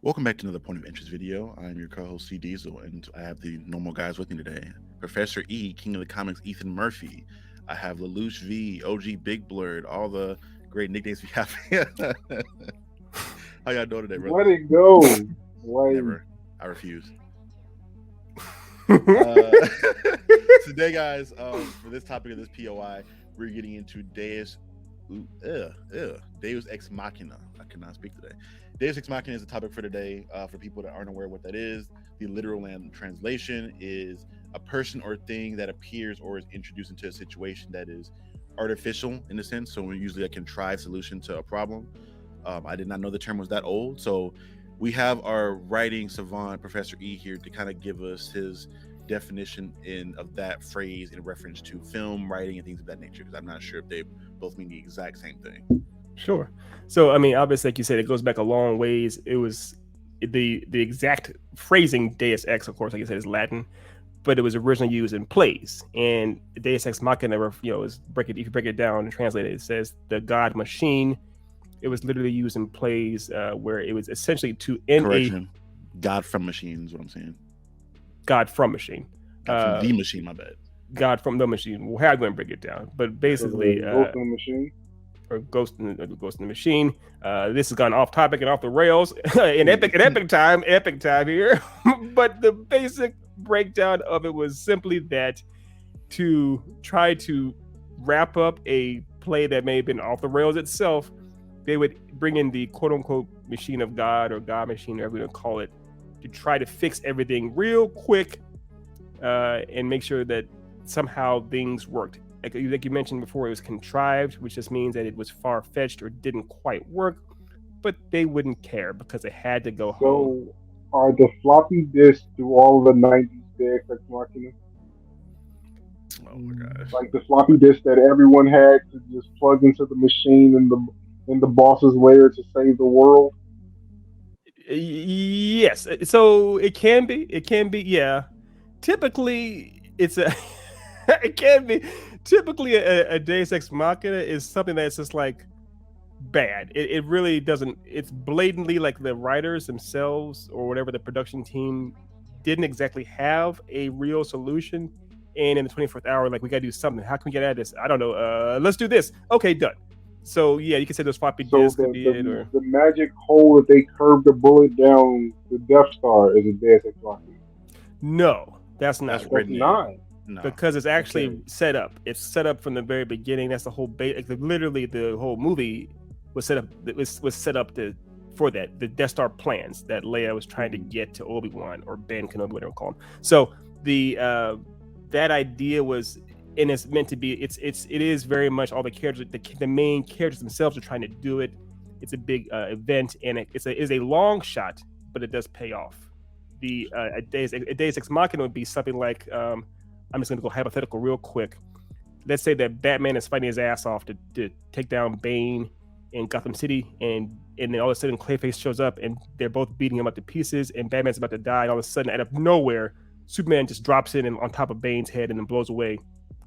Welcome back to another Point of Interest video. I'm your co-host C Diesel, and I have the normal guys with me today. Professor E, King of the Comics, Ethan Murphy. I have Lelouch V, OG Big Blurred, all the great nicknames we have. How y'all doing today, Let brothers? it go. Like, Never. I refuse. Uh, Today, guys, for this topic of this POI, we're getting into Deus Ex Machina. I cannot speak today. Deus Ex Machina is the topic for today. For people that aren't aware what that is, the literal translation is a person or thing that appears or is introduced into a situation that is artificial in a sense. So we're usually a contrived solution to a problem. I did not know the term was that old. So we have our writing savant, Professor E, here to kind of give us his definition of that phrase in reference to film writing and things of that nature, because I'm not sure if they both mean the exact same thing. Sure. So, I mean, obviously, like you said, it goes back a long ways. It was the exact phrasing Deus Ex, of course, like you said, is Latin, but it was originally used in plays. And Deus Ex Machina, is if you break it down and translate it, it says the God machine. It was literally used in plays where it was essentially to end Correction. God from machine is what I'm saying. God from machine. God from the machine, my bad. God from the machine. Well, how are you going to break it down? But basically, Ghost in the Machine. or Ghost in the Machine. This has gone off topic and off the rails in epic time here. But the basic breakdown of it was simply that to try to wrap up a play that may have been off the rails itself, they would bring in the quote unquote machine of God or God machine, whatever you want to call it, to try to fix everything real quick and make sure that somehow things worked. Like you mentioned before, it was contrived, which just means that it was far-fetched or didn't quite work, but they wouldn't care because it had to go home. So, are the floppy disks through all the 90s Deus Ex Machina? Oh my gosh. Like the floppy disk that everyone had to just plug into the machine in the boss's lair to save the world? Yes, so it can be, yeah. Typically, it's a it can be. Typically, a Deus Ex Machina is something that's just like bad. It really doesn't. It's blatantly like the writers themselves or whatever the production team didn't exactly have a real solution. And in the 24th hour, like we gotta do something. How can we get out of this? I don't know. Let's do this. Okay, done. So yeah, you can say those floppy So disks could be it, or the magic hole that they curved the bullet down the Death Star is a Deus Ex Machina. no, that's That's not. That's written in. not. No. Because it's actually Okay. set up. It's set up from the very beginning. That's the whole literally the whole movie was set up. Was set up for that the Death Star plans that Leia was trying to get to Obi-Wan or Ben Kenobi, whatever you call him. So the that idea was, and it's meant to be. It is very much all the characters. The main characters themselves are trying to do it. It's a big event, and it is a long shot, but it does pay off. A Deus Ex Machina would be something like. I'm just going to go hypothetical real quick. Let's say that Batman is fighting his ass off to take down Bane in Gotham City, and then all of a sudden Clayface shows up, and they're both beating him up to pieces, and Batman's about to die, and all of a sudden, out of nowhere, Superman just drops in and on top of Bane's head and then blows away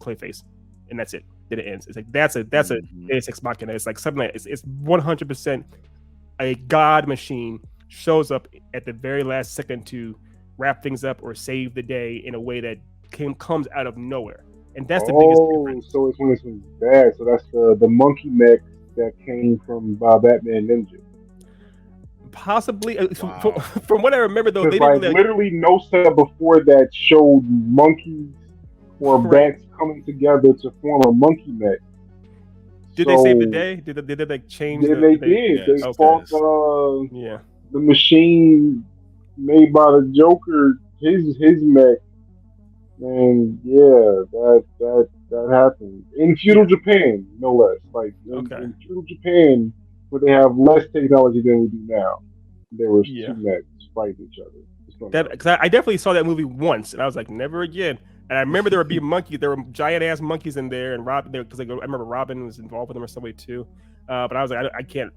Clayface, and that's it. Then it ends. It's like that's a Deus Ex Machina. It's like something like it's 100% a god machine shows up at the very last second to wrap things up or save the day in a way that comes out of nowhere, and that's the biggest difference. So it's when it's bad. So that's the monkey mech that came from Batman Ninja. Possibly, Wow. from what I remember, though, Because they didn't like really. literally no setup before that showed monkeys or Right. bats coming together to form a monkey mech. Did they save the day? Did they like change Then the? they Did they, did. They Yes, okay. fought Yeah. the machine made by the Joker, his mech, and yeah, that happened in feudal Yeah. Japan, no less. Like Okay. in feudal Japan, where they have less technology than we do now, there was Yeah. two mechs fighting each other. It's not That because I definitely saw that movie once, and I was like, never again. And I remember there would be monkeys. There were giant ass monkeys in there, and Robin there because I remember Robin was involved with them or some way too. But I was like, I can't.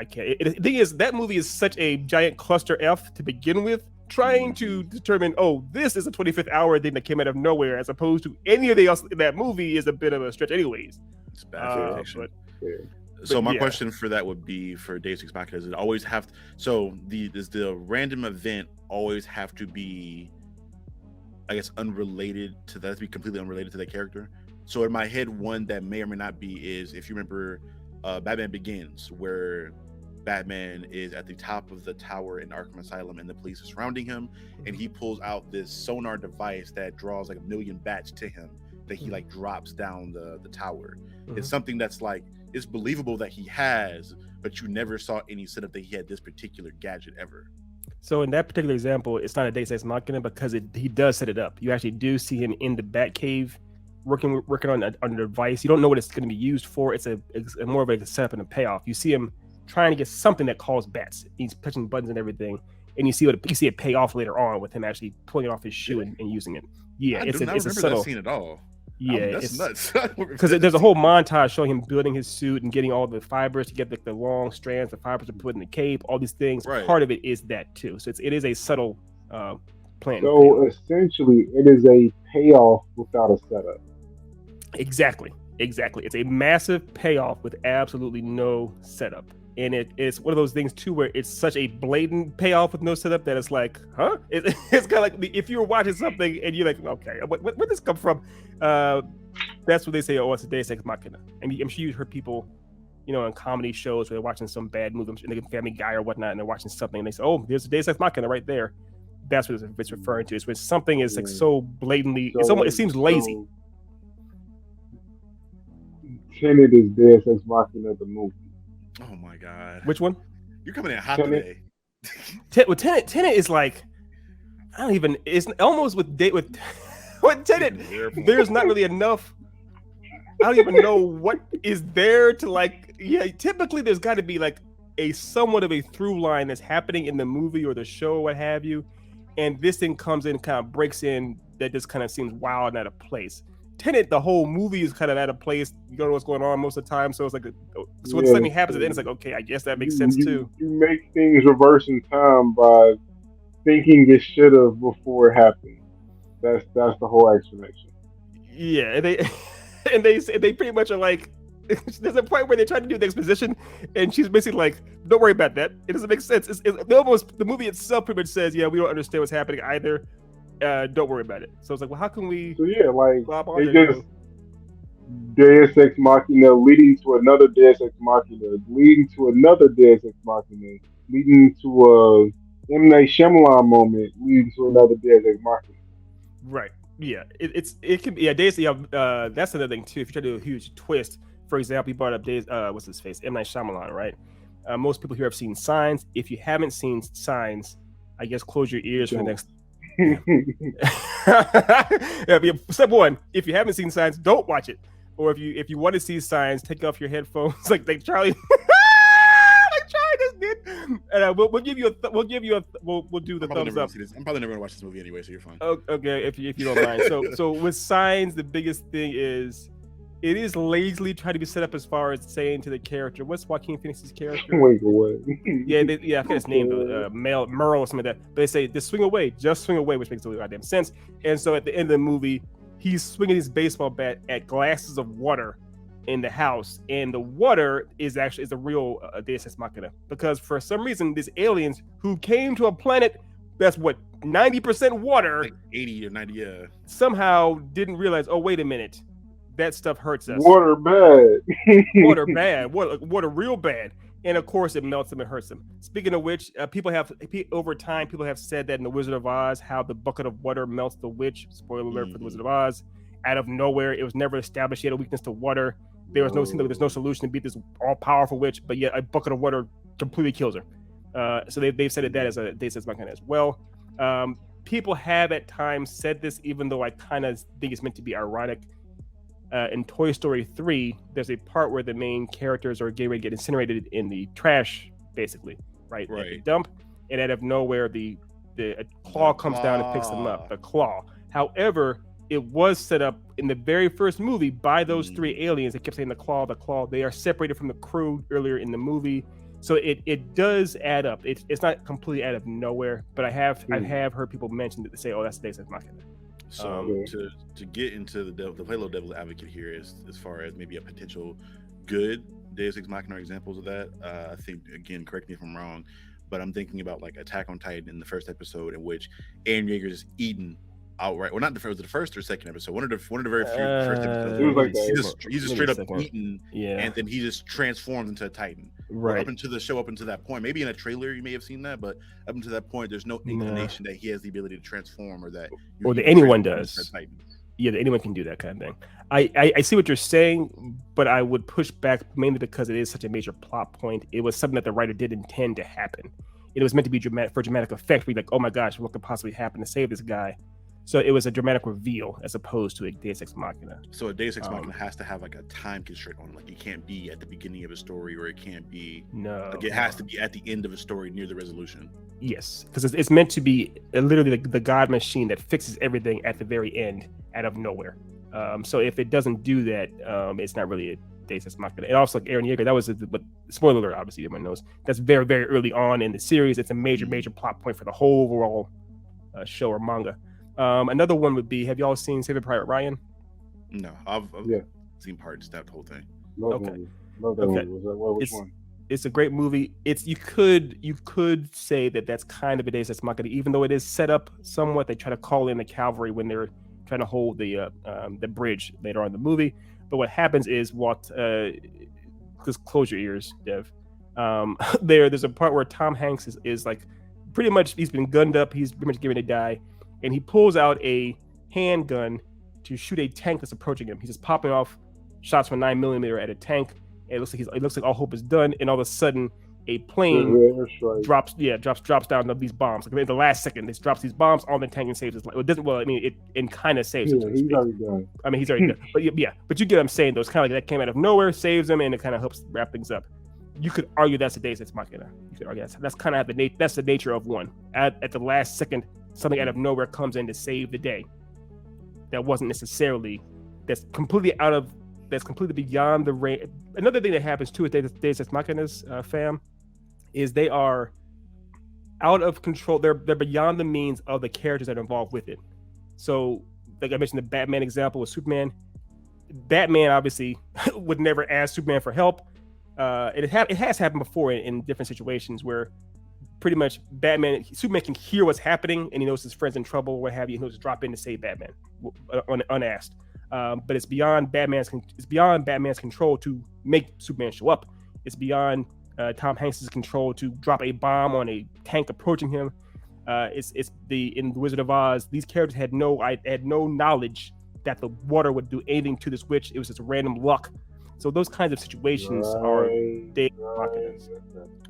The thing is, that movie is such a giant cluster F to begin with. Trying to determine, oh, this is a 25th hour thing that came out of nowhere, as opposed to anything else in that movie, is a bit of a stretch, anyways. it's bad But fiction. fair. So But my yeah. question for that would be for Deus Ex Machina: does it always have so does the random event always have to be, I guess, unrelated to that? To be completely unrelated to that character. So in my head, one that may or may not be is, if you remember, Batman Begins, where Batman is at the top of the tower in Arkham Asylum and the police are surrounding him, and he pulls out this sonar device that draws like a million bats to him that he like drops down the tower. It's something that's like, it's believable that he has, but you never saw any setup that he had this particular gadget ever. So in that particular example, it's not a Deus Ex Machina because he does set it up. You actually do see him in the Batcave working on a device. You don't know what it's going to be used for. It's more of a setup and a payoff. You see him trying to get something that calls bats. He's pushing buttons and everything, and you see it pay off later on with him actually pulling it off his shoe and using it. Yeah, I do not remember that scene at all. Yeah, that's nuts. Because there's a whole montage showing him building his suit and getting all the fibers to get the long strands, the fibers to put in the cape, all these things. Right. Part of it is that too. So it is a subtle plan. So essentially, it is a payoff without a setup. Exactly. It's a massive payoff with absolutely no setup. And it's one of those things too where it's such a blatant payoff with no setup that it's like, huh? It's kind of like if you were watching something and you're like, okay, where did this come from? That's what they say. Oh, it's a Deus Ex Machina. I mean, I'm sure you heard people, in comedy shows where they're watching some bad movie, like Family Guy or whatnot, and they're watching something and they say, oh, there's a Deus Ex Machina right there. That's what it's referring to. It's when something is like so blatantly, it seems lazy. Tenet is Deus Ex Machina the movie. Oh my god! Which one? You're coming in hot Tenet. today. Tenet is like, I don't even. It's almost with Tenet. There's not really enough. I don't even know what is there to like. Yeah, typically there's got to be like a somewhat of a through line that's happening in the movie or the show, or what have you. And this thing comes in, kind of breaks in. That just kind of seems wild and out of place. Tenet, the whole movie is kind of out of place. You don't know what's going on most of the time, so it's like, when something happens at the end, it's like, okay, I guess that makes sense too. You make things reverse in time by thinking it should have before it happened. That's the whole explanation. Yeah, and they pretty much are like, there's a point where they try to do the exposition, and she's basically like, don't worry about that. It doesn't make sense. The movie itself pretty much says, yeah, we don't understand what's happening either. Don't worry about it. So it's like, well, how can we? So yeah, like they just Deus Ex Machina leading to another Deus Ex Machina, leading to another Deus Ex Machina, leading to a M. Night Shyamalan moment, leading to another Deus Ex Machina. Right. Yeah. It can be. Yeah. Deus. Yeah. That's another thing too. If you try to do a huge twist, for example, you brought up what's his face, M. Night Shyamalan, right? Most people here have seen Signs. If you haven't seen Signs, I guess close your ears for the next. Step one: if you haven't seen Signs, don't watch it. Or if you want to see Signs, take off your headphones, like Charlie, like Charlie just did. And we'll do the thumbs up. I'm probably never gonna watch this movie anyway, so you're fine. Okay, if you don't mind. So with Signs, the biggest thing is it is lazily trying to be set up as far as saying to the character, what's Joaquin Phoenix's character? Wink away. I forget his name, Merle or something like that. But they say, just swing away, which makes a goddamn sense. And so at the end of the movie, he's swinging his baseball bat at glasses of water in the house, and the water is the real Deus Ex Machina, because for some reason, these aliens who came to a planet that's 90% water, like 80 or 90, somehow didn't realize, oh, wait a minute. That stuff hurts us. Water bad. Water bad. Water real bad. And of course, it melts them and hurts them. Speaking of which, over time, people have said that in The Wizard of Oz, how the bucket of water melts the witch. Spoiler alert for The Wizard of Oz. Out of nowhere, it was never established he had a weakness to water. There's no solution to beat this all-powerful witch, but yet a bucket of water completely kills her. So they've said that as a Deus Ex Machina as well. People have at times said this, even though I kind of think it's meant to be ironic. In Toy Story 3, there's a part where the main characters are getting ready to get incinerated in the trash, basically, right? At the dump, and out of nowhere, a claw comes down and picks them up. The claw. However, it was set up in the very first movie by those three aliens. They kept saying the claw. They are separated from the crew earlier in the movie, so it does add up. It's not completely out of nowhere, but I have heard people mention that they say, "Oh, that's Deus Ex Machina." So to get into the play a little devil's advocate here, as far as maybe a potential good Deus Ex Machina are examples of that. I think, again, correct me if I'm wrong, but I'm thinking about like Attack on Titan in the first episode, in which Eren Yeager is eaten outright. Well, not the first, was it the first or second episode? One of the very few first episodes It was where like he that. just he's just maybe straight up second. eaten, Yeah. and then he just transforms into a Titan. Right. Up until the show, up until that point, maybe in a trailer you may have seen that, but up until that point, there's no inclination that he has the ability to transform, or that or that can anyone transform into does. a Titan. Yeah, that anyone can do that kind of thing. I see what you're saying, but I would push back mainly because it is such a major plot point. It was something that the writer did intend to happen. It was meant to be dramatic for dramatic effect. Where you're like, oh my gosh, what could possibly happen to save this guy? So it was a dramatic reveal as opposed to a Deus Ex Machina. So a Deus Ex Machina has to have like a time constraint on it. Like it can't be at the beginning of a story, or it can't be like it has to be at the end of a story near the resolution. Yes, because it's meant to be literally the god machine that fixes everything at the very end out of nowhere. So if it doesn't do that, it's not really a Deus Ex Machina. And also, like Eren Yeager, that was but spoiler alert, obviously everyone knows that's very, very early on in the series. It's a major plot point for the whole overall show or manga. Another one would be, have y'all seen Saving Private Ryan? No, I've seen parts of that whole thing. Love that movie. Which one? It's a great movie. You could say that that's kind of a Deus Ex Machina, even though it is set up somewhat. They try to call in the cavalry when they're trying to hold the bridge later on in the movie. But what happens is just close your ears, Dev. There's a part where Tom Hanks is like pretty much, he's been gunned up. He's pretty much getting to die, and he pulls out a handgun to shoot a tank that's approaching him. He's just popping off shots from 9mm at a tank. And it looks like all hope is done, and all of a sudden a plane drops down these bombs. Like in the last second, it drops these bombs on the tank and saves his life. It doesn't. Well, I mean, it kind of saves him. He's already done. I mean, he's already done. But yeah, but you get what I'm saying. Though it's kind of like that came out of nowhere, saves him, and it kind of helps wrap things up. You could argue that's a Deus Ex Machina. You could argue that's kind of that's the nature of one. At the last second, something out of nowhere comes in to save the day. That wasn't necessarily. That's completely beyond the range. Another thing that happens too with Deus Ex Machina's fam is they are out of control. They're beyond the means of the characters that are involved with it. So, like I mentioned, the Batman example with Superman. Batman obviously would never ask Superman for help. It has happened before in different situations where pretty much Superman can hear what's happening and he knows his friend's in trouble or what have you. He'll just drop in to save Batman unasked. But it's beyond Batman's control to make Superman show up. It's beyond Tom Hanks's control to drop a bomb on a tank approaching him. In the Wizard of Oz, these characters had no knowledge that the water would do anything to this witch. It was just random luck. So those kinds of situations are Deus Ex Machina.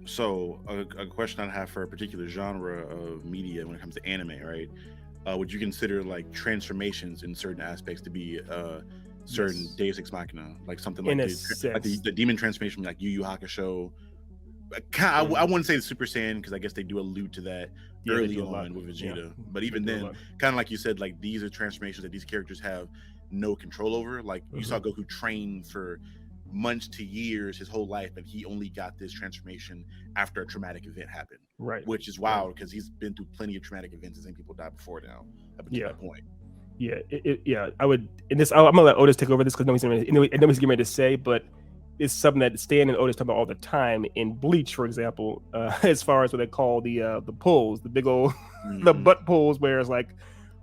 So a question I have for a particular genre of media when it comes to anime, right? Would you consider like transformations in certain aspects to be certain Deus Ex Machina, like something like the demon transformation, like Yu Yu Hakusho? I wouldn't say the Super Saiyan because I guess they do allude to that early on with Vegeta, but even then, kind of like you said, like these are transformations that these characters have no control over. Like you saw Goku train for months to years, his whole life, and he only got this transformation after a traumatic event happened. Right, which is wild because he's been through plenty of traumatic events and seen people die before now up until that point. I would. In this, I'm gonna let Otis take over this because I know he's getting ready to say, but it's something that Stan and Otis talk about all the time in Bleach, for example. As far as what they call the pulls, the big old the butt pulls, where it's like,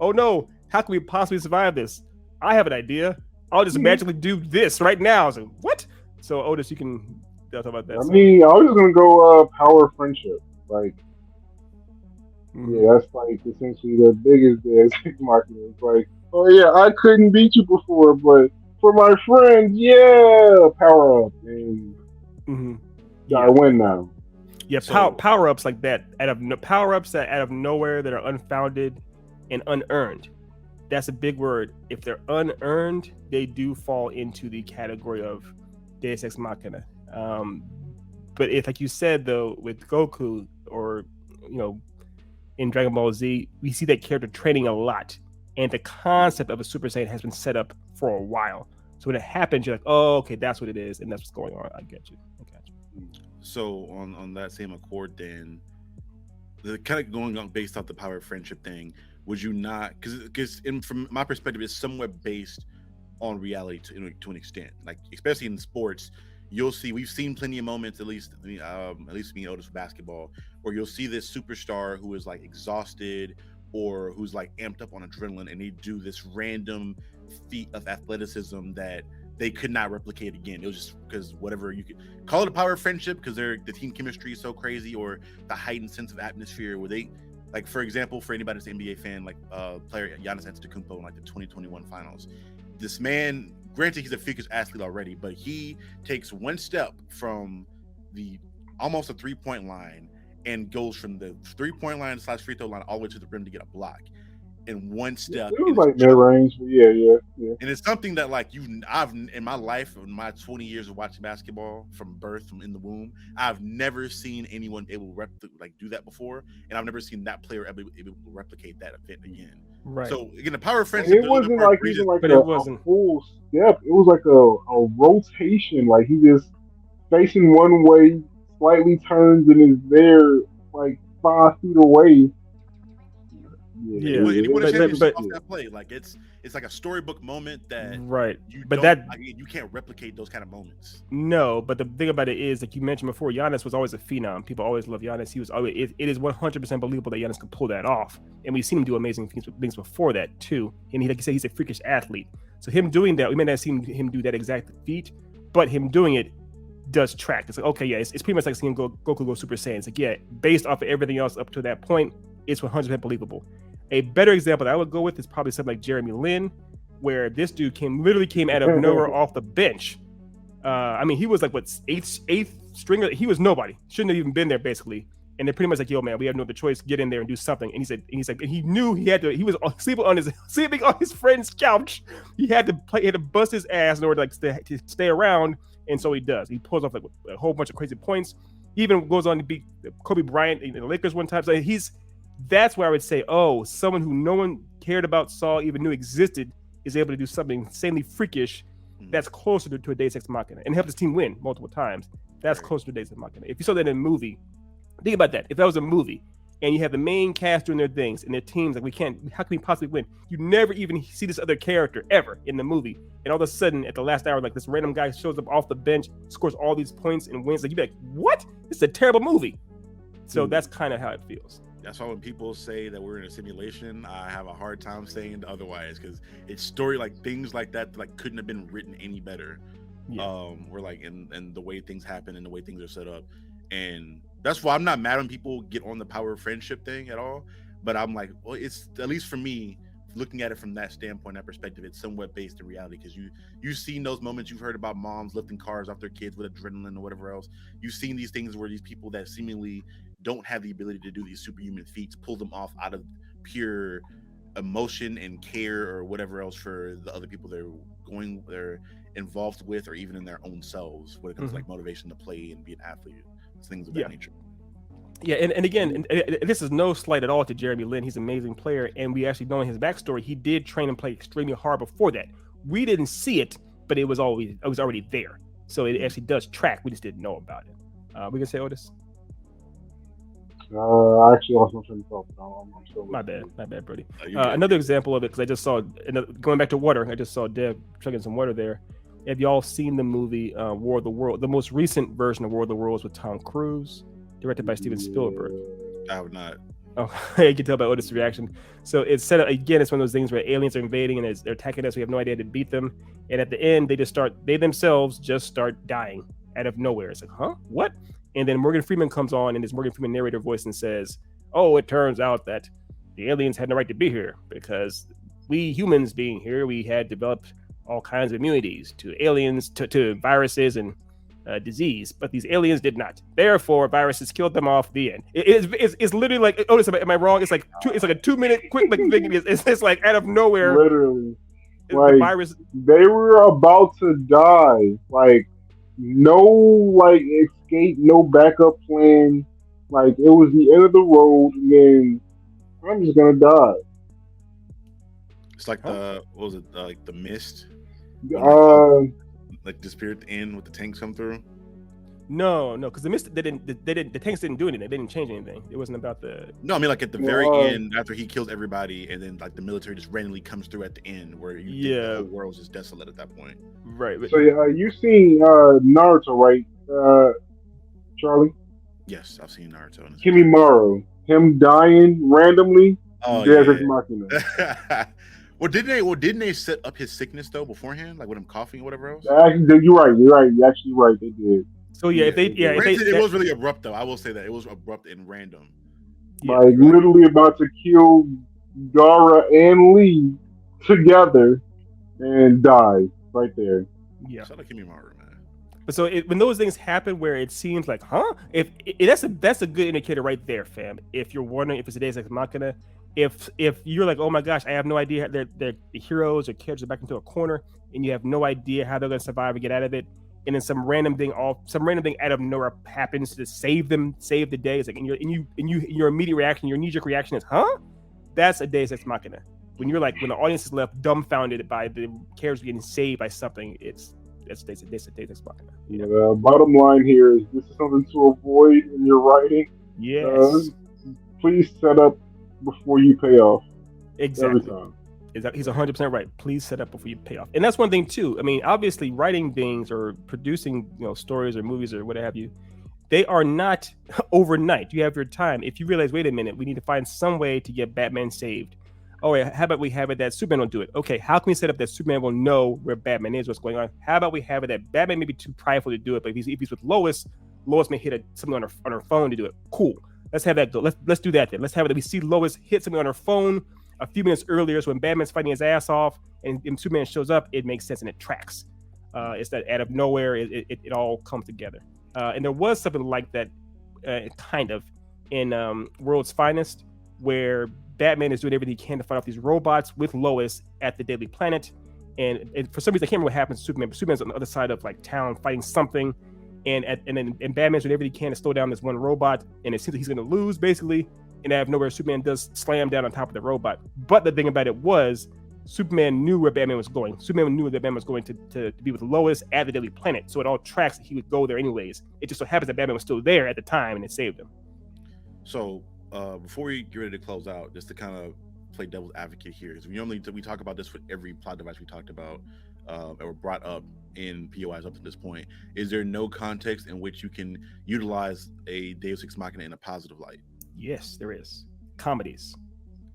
oh no, how can we possibly survive this? I have an idea. I'll just magically do this right now. So what? So Otis, you can talk about that. I mean, I was just gonna go power of friendship. Like, yeah, that's like essentially the biggest Deus Ex Machina. It's like, oh yeah, I couldn't beat you before, but for my friends, yeah, power up and I win now. Yeah, power ups like that out of nowhere that are unfounded and unearned. That's a big word. If they're unearned, they do fall into the category of Deus Ex Machina. But if, like you said, though, with Goku or, in Dragon Ball Z, we see that character training a lot. And the concept of a Super Saiyan has been set up for a while. So when it happens, you're like, oh, okay, that's what it is. And that's what's going on. I get you. So on that same accord, then, the kind of going on based off the power of friendship thing, would you not, because from my perspective, it's somewhat based on reality to an extent, like especially in sports, you'll see we've seen plenty of moments, at least me and Otis, with basketball, where you'll see this superstar who is like exhausted or who's like amped up on adrenaline, and they do this random feat of athleticism that they could not replicate again. It was just because whatever you could call it, a power of friendship, because the team chemistry is so crazy, or the heightened sense of atmosphere where they, like, for example, for anybody that's an NBA fan, like player Giannis Antetokounmpo in like the 2021 finals, this man, granted he's a freakish athlete already, but he takes one step from the almost a 3-point line and goes from the 3-point line / free throw line all the way to the rim to get a block in one step. It was like mid range, but yeah. And it's something that like I've in my life, in my 20 years of watching basketball from birth, from in the womb, I've never seen anyone able to do that before, and I've never seen that player able to replicate that event again. Right. So again, the power of And friendship. it wasn't like even like but a it wasn't. full step. It was like a rotation. Like he just facing one way, slightly turns and is there like 5 feet away. Yeah, and he won a but championship off that play. Like it's like a storybook moment that right. you But don't, you can't replicate those kind of moments. No, but the thing about it is, like you mentioned before, Giannis was always a phenom. People always love Giannis. He was always. It is 100% believable that Giannis could pull that off, and we've seen him do amazing things before that too. And he, like you said, he's a freakish athlete. So him doing that, we may not have seen him do that exact feat, but him doing it does track. It's like, okay, yeah, it's pretty much like seeing Goku go Super Saiyan. It's like, yeah, based off of everything else up to that point, it's 100% believable. A better example that I would go with is probably something like Jeremy Lin, where this dude literally came out of nowhere off the bench. I mean, he was like eighth stringer. He was nobody. Shouldn't have even been there basically. And they're pretty much like, yo, man, we have no other choice. Get in there and do something. And he knew he had to. He was sleeping on his friend's couch. He had to bust his ass in order to stay around. And so he does. He pulls off like a whole bunch of crazy points. He even goes on to beat Kobe Bryant in the Lakers one time. So that's where I would say, oh, someone who no one cared about, saw, even knew existed, is able to do something insanely freakish that's closer to a Deus Ex Machina and help his team win multiple times. That's closer to Deus Ex Machina. If you saw that in a movie, think about that. If that was a movie and you have the main cast doing their things and their teams, like how can we possibly win? You never even see this other character ever in the movie. And all of a sudden, at the last hour, like this random guy shows up off the bench, scores all these points and wins. Like you'd be like, what? This is a terrible movie. So that's kind of how it feels. That's why when people say that we're in a simulation, I have a hard time saying otherwise, because it's story like things like that like couldn't have been written any better. Yeah. We're like and the way things happen and the way things are set up, and that's why I'm not mad when people get on the power of friendship thing at all. But I'm like, well, it's at least for me, looking at it from that standpoint, that perspective, it's somewhat based in reality, because you've seen those moments. You've heard about moms lifting cars off their kids with adrenaline or whatever else. You've seen these things where these people that seemingly don't have the ability to do these superhuman feats pull them off out of pure emotion and care or whatever else for the other people they're involved with, or even in their own selves when it comes to like motivation to play and be an athlete, things of that nature. Yeah, and again, and this is no slight at all to Jeremy Lin. He's an amazing player, and we actually know in his backstory he did train and play extremely hard before that. We didn't see it, but it was already there. So it actually does track. We just didn't know about it. We can say Otis. I actually lost my train of thought. I'm still my bad, Brody. Another example of it, because I just saw going back to water. I just saw Dev chugging some water there. Have y'all seen the movie War of the World? The most recent version of War of the Worlds with Tom Cruise, directed by Steven Spielberg. I have not. Oh, you can tell by Otis' reaction. So it's set up again. It's one of those things where aliens are invading and they're attacking us. We have no idea how to beat them. And at the end, they themselves just start dying out of nowhere. It's like, huh? What? And then Morgan Freeman comes on in his Morgan Freeman narrator voice and says, oh, it turns out that the aliens had no right to be here because we humans being here, we had developed all kinds of immunities to aliens, to viruses and disease, but these aliens did not. Therefore, viruses killed them off. The end. It's literally like, oh, am I wrong? It's like a 2-minute quick like thing. It's like out of nowhere. Literally, like the virus. They were about to die. Like no like escape, no backup plan. Like it was the end of the road, and then I'm just gonna die. It's like what was it? Like the mist. Like disappeared at the end with the tanks come through. No, because the tanks didn't do anything. They didn't change anything. It wasn't about the. No, I mean like at the very Well, end, after he kills everybody, and then like the military just randomly comes through at the end, where you think the whole world's just desolate at that point. Right. So you seen Naruto, right, Charlie? Yes, I've seen Naruto. In Kimimaro, him dying randomly. Oh Deus Ex yeah. Machina. Didn't they set up his sickness though beforehand, like with him coughing or whatever else? Actually, you're right. You're right. You're actually right. They did. So if they Granted, it was really abrupt though. I will say that it was abrupt and random. Like literally about to kill Gara and Lee together and die right there. Yeah. Shout out Kimimaro, man. But so when those things happen, where it seems like, if that's a good indicator right there, fam. If you're wondering if it's a Deus Ex Machina, if you're like, oh my gosh, I have no idea, they're the heroes or characters are back into a corner, and you have no idea how they're gonna survive and get out of it, and then some random thing out of nowhere happens to save the day. It's like, and your immediate reaction, your knee-jerk reaction is, that's a Deus Ex Machina. When you're like, when the audience is left dumbfounded by the characters getting saved by something, it's a Deus Ex Machina. You know? The bottom line here is this is something to avoid in your writing. Yes. Please set up before you pay off. Exactly. Every time. He's 100% right. Please set up before you pay off. And that's one thing too. I mean, obviously writing things or producing, stories or movies or what have you, they are not overnight. You have your time. If you realize, wait a minute, we need to find some way to get Batman saved. Oh yeah, how about we have it that Superman will do it? Okay, how can we set up that Superman will know where Batman is, what's going on? How about we have it that Batman may be too prideful to do it, but if he's with Lois may hit something on her phone to do it. Cool. Let's have that go. Let's do that then. Let's have it that we see Lois hit something on her phone a few minutes earlier, so when Batman's fighting his ass off and Superman shows up, it makes sense and it tracks. It's that out of nowhere, it all comes together. And there was something like that, kind of, in World's Finest, where Batman is doing everything he can to fight off these robots with Lois at the Daily Planet. And for some reason, I can't remember what happens to Superman, but Superman's on the other side of like town fighting something. And Batman's doing everything he can to slow down this one robot. And it seems like he's going to lose, basically. And out of nowhere, Superman does slam down on top of the robot. But the thing about it was, Superman knew where Batman was going. Superman knew that Batman was going to be with Lois at the Daily Planet. So it all tracks that he would go there anyways. It just so happens that Batman was still there at the time and it saved him. So before we get ready to close out, just to kind of play devil's advocate here, because we talk about this with every plot device we talked about or brought up in POIs up to this point. Is there no context in which you can utilize a Deus Ex Machina in a positive light? Yes, there is. Comedies.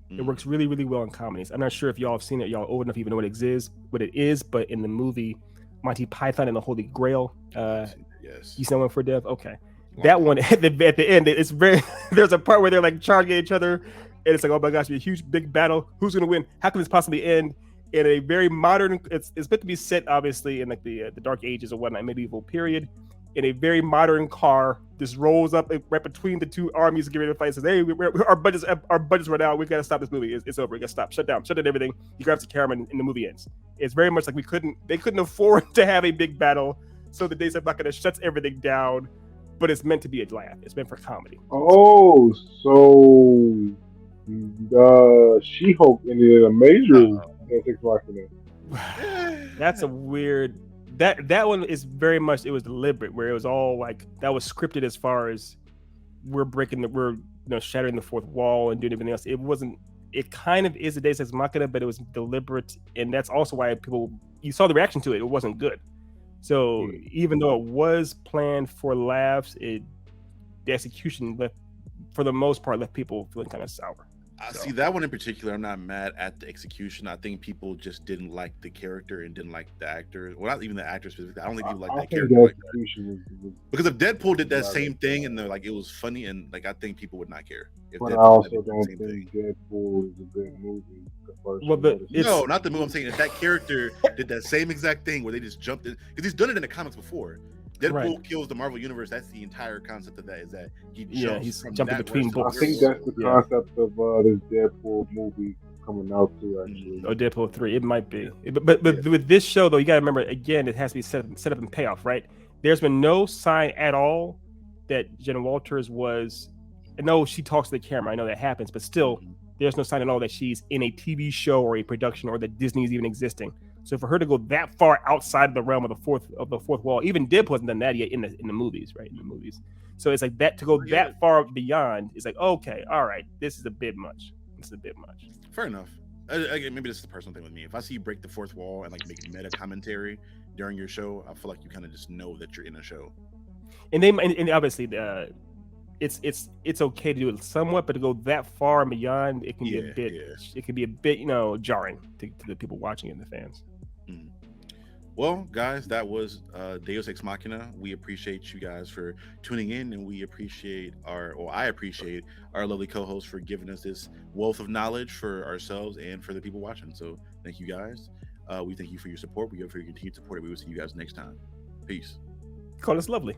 It works really, really well in comedies. I'm not sure if y'all have seen it. Y'all old enough to even know what it is, but in the movie Monty Python and the Holy Grail, yes, you see one for Dev? Okay. That one at the end, it's very. There's a part where they're like charging at each other, and it's like, oh my gosh, be a huge big battle. Who's gonna win? How can this possibly end? In a very modern, it's meant to be set obviously in like the Dark Ages or whatnot, medieval period. In a very modern car, this rolls up right between the two armies, getting ready to fight. Says, "Hey, our budgets run out. We've got to stop this movie. It's over. We got to stop. Shut down everything." He grabs the camera, and the movie ends. It's very much like they couldn't afford to have a big battle, so the Deus Ex Machina shuts everything down. But it's meant to be a laugh. It's meant for comedy. Oh, so She-Hulk ended a major Deus Ex Machina. That's a weird. That one is very much, it was deliberate, where it was all like that was scripted as far as we're shattering the fourth wall and doing everything else. It wasn't. It kind of is a Deus Ex Machina, but it was deliberate, and that's also why you saw the reaction to it. It wasn't good. So even though it was planned for laughs, the execution for the most part left people feeling kind of sour. See, that one in particular, I'm not mad at the execution. I think people just didn't like the character and didn't like the actor. Well, not even the actor specifically. I don't think people like that character like that. Because if Deadpool did that same thing and it was funny, and like I think people would not care. But I also don't think Deadpool is a good movie. No, not the movie. I'm saying if that character did that same exact thing where they just jumped in, because he's done it in the comics before. Deadpool kills the Marvel Universe. That's the entire concept of that. Is that he's jumping between books. I think that's the concept of this Deadpool movie coming out too. Actually, or Deadpool 3. It might be, but with this show though, you got to remember again, it has to be set up and payoff. Right? There's been no sign at all that Jenna Walters was. I know she talks to the camera. I know that happens, but still, there's no sign at all that she's in a TV show or a production or that Disney's even existing. So for her to go that far outside of the realm of the fourth wall, even Deadpool hasn't done that yet in the movies, right? In the movies, so it's like that to go that far beyond is like, okay, all right, this is a bit much. This is a bit much. Fair enough. Again, maybe this is a personal thing with me. If I see you break the fourth wall and like make meta commentary during your show, I feel like you kind of just know that you're in a show. And obviously it's okay to do it somewhat, but to go that far and beyond, it can be a bit. Yeah. It can be a bit, jarring to the people watching it and the fans. Mm. Well, guys, that was Deus Ex Machina. We appreciate you guys for tuning in, and I appreciate our lovely co-host for giving us this wealth of knowledge for ourselves and for the people watching. So thank you guys. We thank you for your support. We hope for your continued support. We will see you guys next time. Peace. Call us lovely.